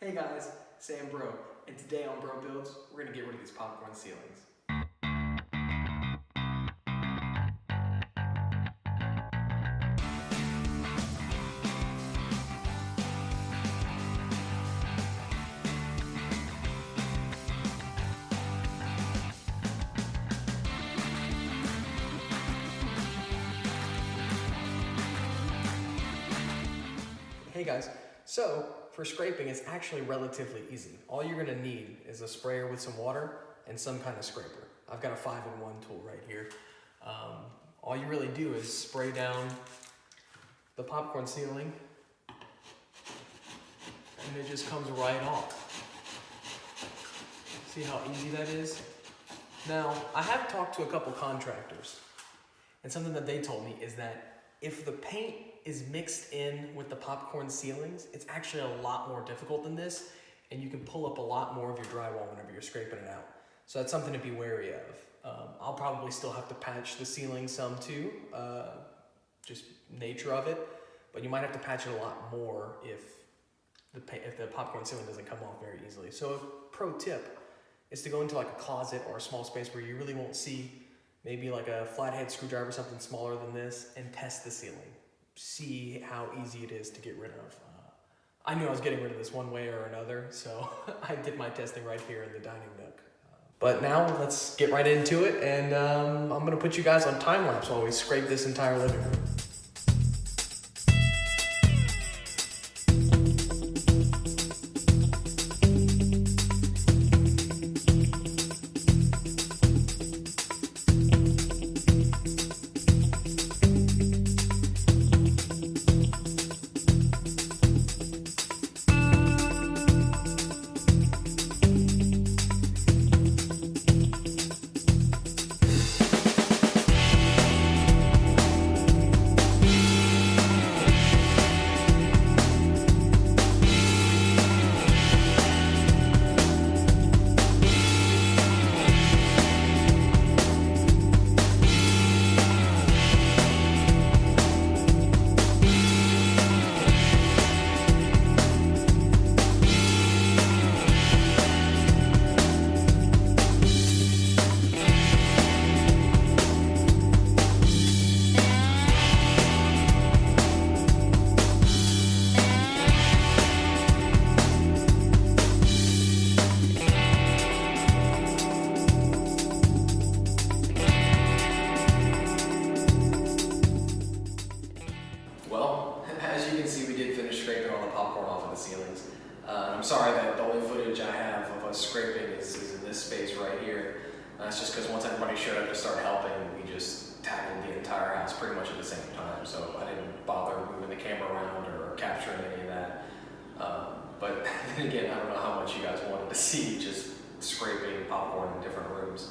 Hey guys, Sam Bro, and today on Bro Builds, we're gonna get rid of these popcorn ceilings. Hey guys, so for scraping, it's actually relatively easy. All you're gonna need is a sprayer with some water and some kind of scraper. I've got a 5-in-1 tool right here. All you really do is spray down the popcorn ceiling and it just comes right off. See how easy that is? Now, I have talked to a couple contractors, and something that they told me is that if the paint is mixed in with the popcorn ceilings, it's actually a lot more difficult than this, and you can pull up a lot more of your drywall whenever you're scraping it out. So that's something to be wary of. I'll probably still have to patch the ceiling some too, just nature of it, but you might have to patch it a lot more if the popcorn ceiling doesn't come off very easily. So a pro tip is to go into like a closet or a small space where you really won't see, maybe like a flathead screwdriver, something smaller than this, and test the ceiling. See how easy it is to get rid of. I knew I was getting rid of this one way or another, so I did my testing right here in the dining nook. But now let's get right into it, and I'm gonna put you guys on time lapse while we scrape this entire living room. Well, as you can see, we did finish scraping all the popcorn off of the ceilings. I'm sorry that the only footage I have of us scraping is in this space right here. That's just because once everybody showed up to start helping, we just tackled the entire house pretty much at the same time. So I didn't bother moving the camera around or capturing any of that. But then again, I don't know how much you guys wanted to see just scraping popcorn in different rooms.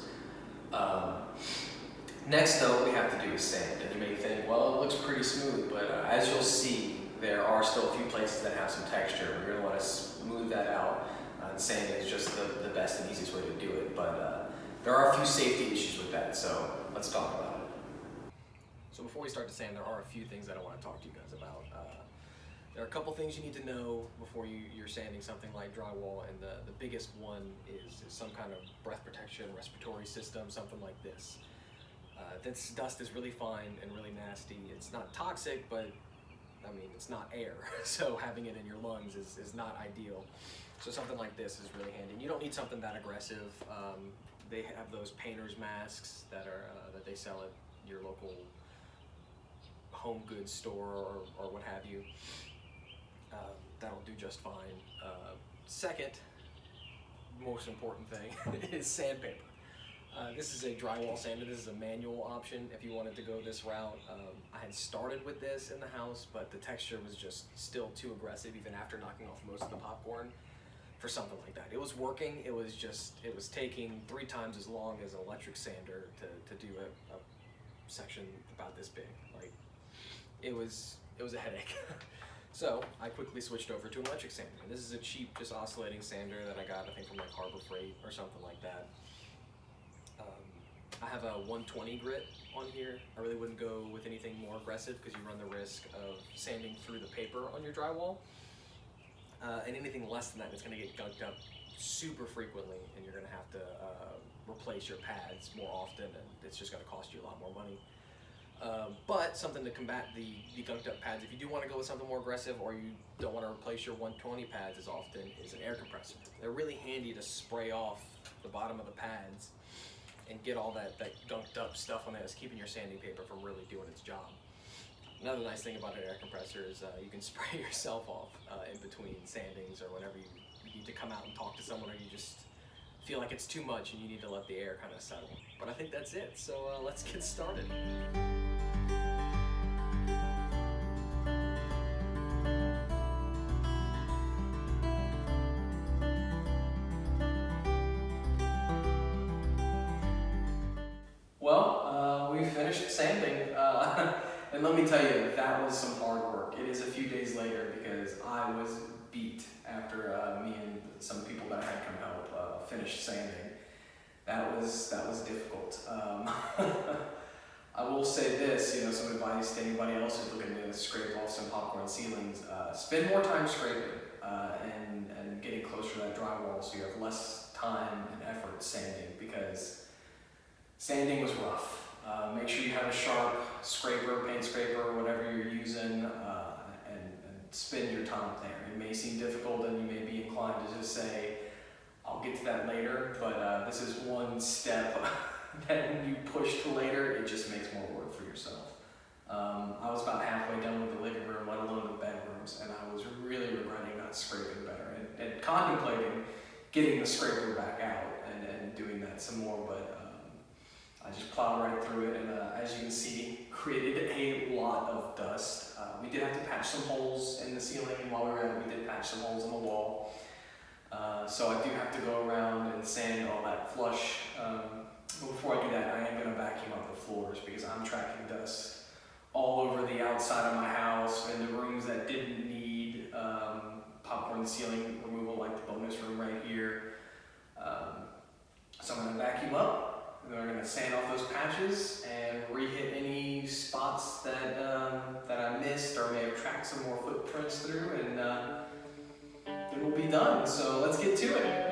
Next though, what we have to do is sand, and you may think, well, it looks pretty smooth, but as you'll see, there are still a few places that have some texture. We're going to want to smooth that out, and sanding is just the best and easiest way to do it, but there are a few safety issues with that, so let's talk about it. So before we start to sand, there are a few things that I want to talk to you guys about. There are a couple things you need to know before you're sanding something like drywall, and the biggest one is some kind of breath protection, respiratory system, something like this. This dust is really fine and really nasty. It's not toxic, but I mean, it's not air. So having it in your lungs is not ideal. So something like this is really handy. And you don't need something that aggressive. They have those painter's masks that they sell at your local home goods store or what have you. That'll do just fine. Second, most important thing is sandpaper. This is a drywall sander. This is a manual option if you wanted to go this route. I had started with this in the house, but the texture was just still too aggressive even after knocking off most of the popcorn for something like that. It was working, it was taking 3 times as long as an electric sander to do a section about this big. Like, it was a headache. So I quickly switched over to an electric sander. This is a cheap, just oscillating sander that I got, I think, from like Harbor Freight or something like that. I have a 120 grit on here. I really wouldn't go with anything more aggressive because you run the risk of sanding through the paper on your drywall. and anything less than that, it's going to get gunked up super frequently, and you're going to have to replace your pads more often, and it's just going to cost you a lot more money. But something to combat the gunked up pads, if you do want to go with something more aggressive, or you don't want to replace your 120 pads as often, is an air compressor. They're really handy to spray off the bottom of the pads and get all that gunked up stuff on there that's keeping your sanding paper from really doing its job. Another nice thing about an air compressor is you can spray yourself off in between sandings, or whenever you need to come out and talk to someone, or you just feel like it's too much and you need to let the air kind of settle. But I think that's it, so let's get started. Well, we finished sanding, and let me tell you, that was some hard work. It is a few days later because I was beat after me and some people that I had come help finished sanding. That was difficult. I will say this, some advice to anybody else who's looking to scrape off some popcorn ceilings: spend more time scraping and getting closer to that drywall, so you have less time and effort sanding, because sanding was rough. Make sure you have a sharp scraper, paint scraper, whatever you're using, and spend your time there. It may seem difficult, and you may be inclined to just say, I'll get to that later, but this is one step that when you push to later, it just makes more work for yourself. I was about halfway done with the living room, let alone the bedrooms, and I was really regretting not scraping better, and contemplating getting the scraper back out and doing that some more, but I just plowed right through it, and as you can see, created a lot of dust. We did have to patch some holes in the ceiling, and while we were at it, we did patch some holes in the wall. So I do have to go around and sand all that flush. But before I do that, I am going to vacuum up the floors, because I'm tracking dust all over the outside of my house, in the rooms that didn't need popcorn ceiling removal, like the bonus room right here. So I'm going to vacuum up. And then we're going to sand off those patches and re-hit any spots that I missed or may have tracked some more footprints through, and then we'll be done. So let's get to it.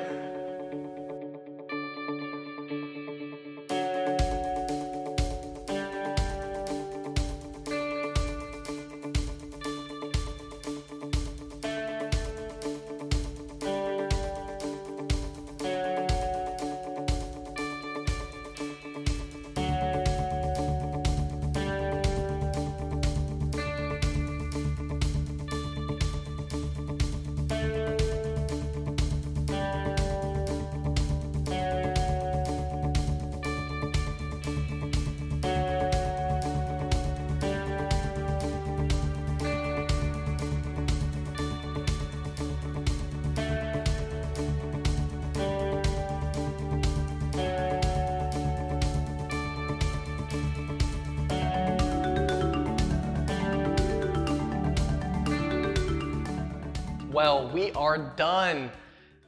Well, we are done.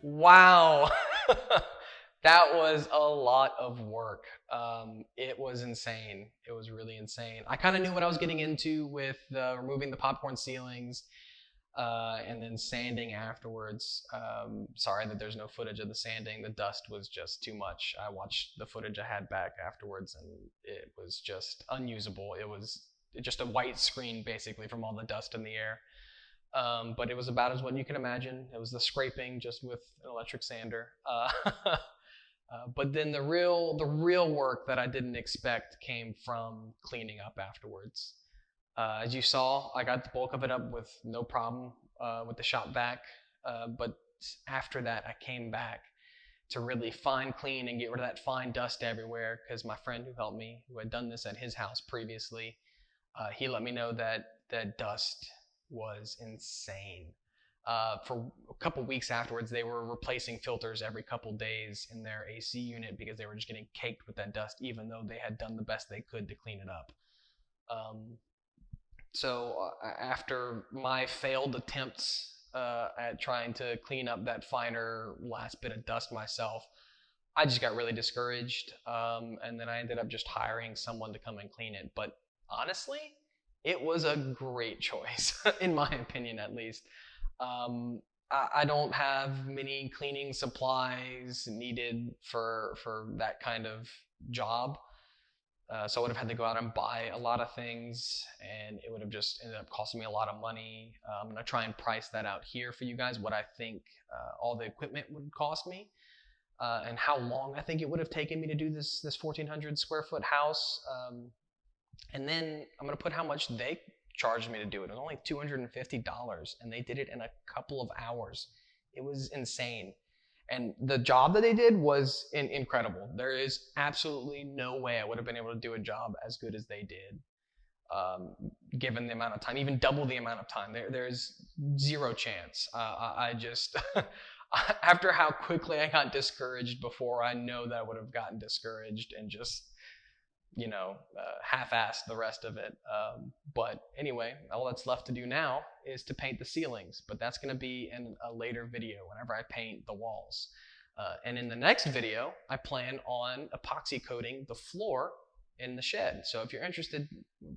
Wow. That was a lot of work. It was insane. It was really insane. I kind of knew what I was getting into with removing the popcorn ceilings and then sanding afterwards. Sorry that there's no footage of the sanding. The dust was just too much. I watched the footage I had back afterwards, and it was just unusable. It was just a white screen, basically, from all the dust in the air. But it was about as what you can imagine. It was the scraping, just with an electric sander. But then the real work that I didn't expect came from cleaning up afterwards. As you saw, I got the bulk of it up with no problem with the shop vac. But after that, I came back to really fine clean and get rid of that fine dust everywhere, because my friend who helped me, who had done this at his house previously, he let me know that that dust was insane. For a couple weeks afterwards, they were replacing filters every couple days in their AC unit because they were just getting caked with that dust, even though they had done the best they could to clean it up. So after my failed attempts at trying to clean up that finer last bit of dust myself, I just got really discouraged, and then I ended up just hiring someone to come and clean it. But honestly, it was a great choice, in my opinion at least. I don't have many cleaning supplies needed for that kind of job. So I would have had to go out and buy a lot of things, and it would have just ended up costing me a lot of money. I'm gonna try and price that out here for you guys, what I think all the equipment would cost me, and how long I think it would have taken me to do this 1,400 square foot house. And then I'm gonna put how much they charged me to do it. It was only $250, and they did it in a couple of hours. It was insane. And the job that they did was incredible. There is absolutely no way I would have been able to do a job as good as they did, given the amount of time, even double the amount of time. There's zero chance. I just, after how quickly I got discouraged before, I know that I would have gotten discouraged and just half-assed the rest of it. But anyway, all that's left to do now is to paint the ceilings. But that's going to be in a later video whenever I paint the walls. And in the next video, I plan on epoxy coating the floor in the shed. So if you're interested,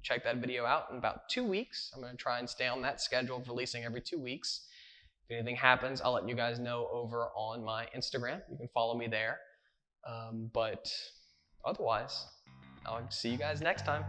check that video out in about 2 weeks. I'm going to try and stay on that schedule of releasing every 2 weeks. If anything happens, I'll let you guys know over on my Instagram. You can follow me there. But otherwise, I'll see you guys next time.